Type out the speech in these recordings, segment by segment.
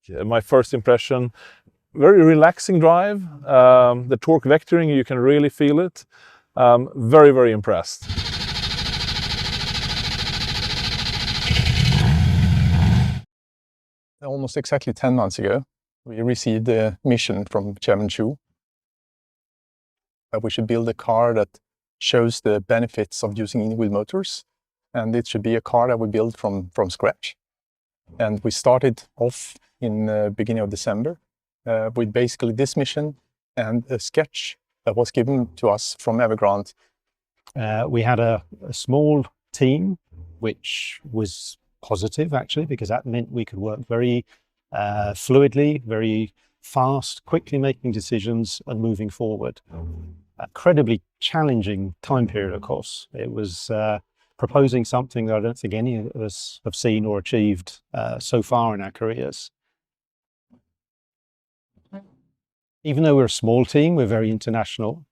my first impression. Very relaxing drive. The torque vectoring, you can really feel it. Very, very impressed. Almost exactly 10 months ago, we received a mission from Chairman Chu that we should build a car that shows the benefits of using in-wheel motors, and it should be a car that we build from scratch. And we started off in the beginning of December with basically this mission and a sketch that was given to us from Evergrande. We had a small team, which was positive actually, because that meant we could work very fluidly, very fast, quickly making decisions and moving forward. Incredibly challenging time period, of course. It was proposing something that I don't think any of us have seen or achieved so far in our careers. Even though we're a small team, we're very international,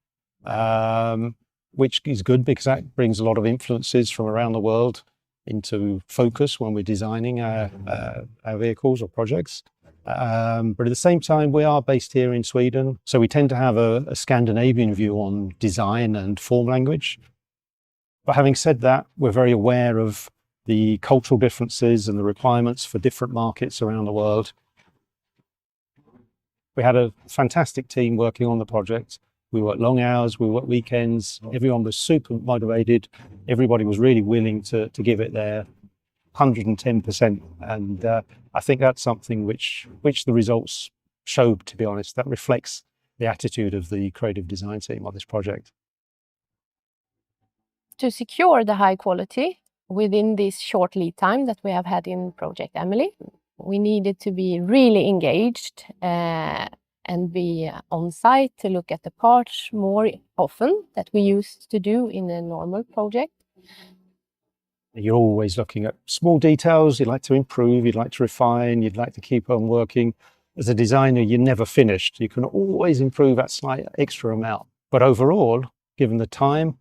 which is good because that brings a lot of influences from around the world into focus when we're designing our vehicles or projects. But at the same time, we are based here in Sweden, so we tend to have a Scandinavian view on design and form language. But having said that, we're very aware of the cultural differences and the requirements for different markets around the world. We had a fantastic team working on the project. We worked long hours, we worked weekends, everyone was super motivated. Everybody was really willing to give it their 110%. And I think that's something which the results show, to be honest. That reflects the attitude of the creative design team on this project. To secure the high quality within this short lead time that we have had in Project Emily, we needed to be really engaged and be on site to look at the parts more often that we used to do in a normal project. You're always looking at small details. You'd like to improve, you'd like to refine, you'd like to keep on working. As a designer, you're never finished. You can always improve that slight extra amount. But overall, given the time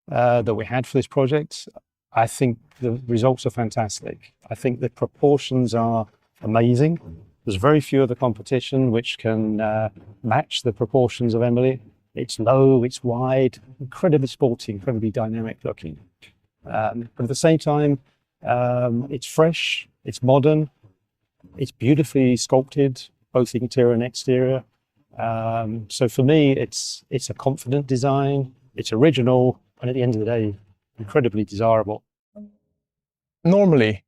that we had for this project, I think the results are fantastic. I think the proportions are amazing. There's very few of the competition which can match the proportions of Emily. It's low, it's wide, incredibly sporty, incredibly dynamic looking. But at the same time, it's fresh, it's modern, it's beautifully sculpted, both interior and exterior. So for me, it's a confident design, it's original, and at the end of the day, incredibly desirable. Normally,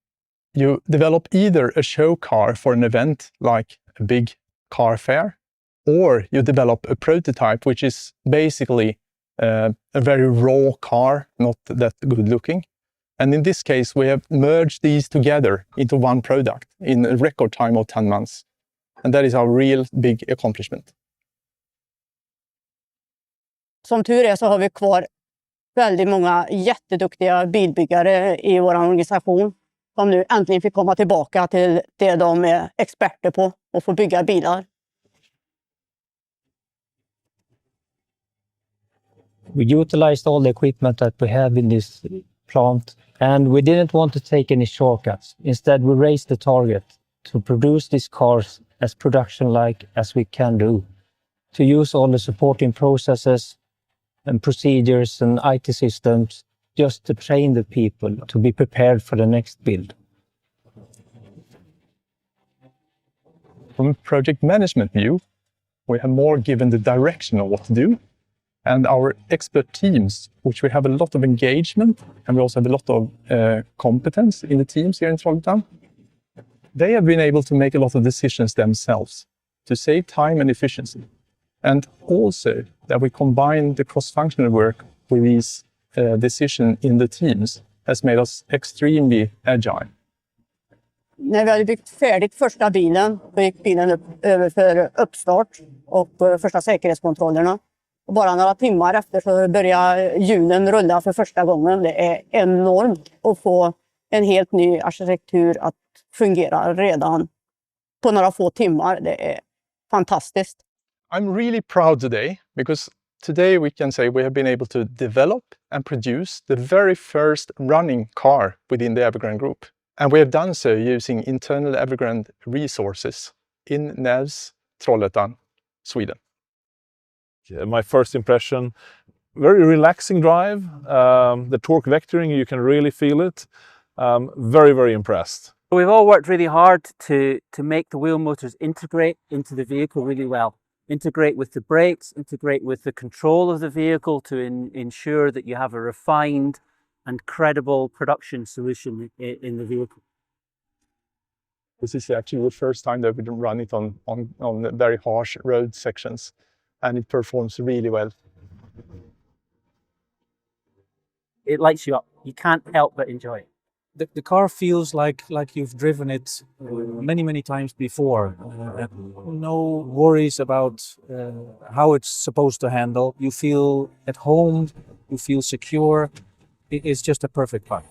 you develop either a show car for an event like a big car fair, or you develop a prototype, which is basically a very raw car, not that good looking. And in this case, we have merged these together into one product in a record time of 10 months. And that is our real big accomplishment. Som tur är så har vi kvar väldigt många jätteduktiga bilbyggare i vår organisation som nu äntligen fick komma tillbaka till det de är experter på och få bygga bilar. We utilized all the equipment that we have in this plant, and we didn't want to take any shortcuts. Instead, we raised the target to produce these cars as production-like as we can do, to use all the supporting processes and procedures and IT systems just to train the people to be prepared for the next build. From a project management view, we have more given the direction of what to do. And our expert teams, which we have a lot of engagement, and we also have a lot of competence in the teams here in Trollhättan, they have been able to make a lot of decisions themselves to save time and efficiency. And also that we combine the cross-functional work with these decisions in the teams has made us extremely agile. När vi hade byggt färdigt första bilen, då gick bilen upp över för uppstart och första säkerhetskontrollerna. Och bara några timmar efter så började hjulen rulla för första gången. Det är enormt att få en helt ny arkitektur att fungera redan på några få timmar. Det är fantastiskt. I'm really proud today because today we can say we have been able to develop and produce the very first running car within the Evergrande Group. And we have done so using internal Evergrande resources. in NEVS Trollhättan, Sweden. Yeah, my first impression, very relaxing drive. The torque vectoring, you can really feel it. Very, very impressed. We've all worked really hard to make the wheel motors integrate into the vehicle really well. Integrate with the brakes, integrate with the control of the vehicle to ensure that you have a refined and credible production solution in the vehicle. This is actually the first time that we run it on very harsh road sections, and it performs really well. It lights you up. You can't help but enjoy it. The car feels like you've driven it many times before. No worries about how it's supposed to handle. You feel at home, you feel secure. It's just a perfect car.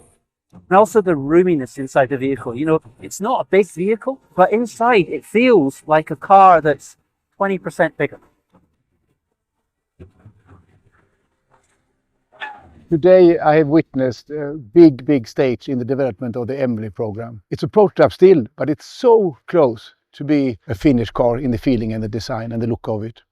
And also the roominess inside the vehicle. You know, it's not a big vehicle, but inside it feels like a car that's 20% bigger. Today I have witnessed a big stage in the development of the Emily program. It's a prototype still, but it's so close to be a finished car in the feeling and the design and the look of it.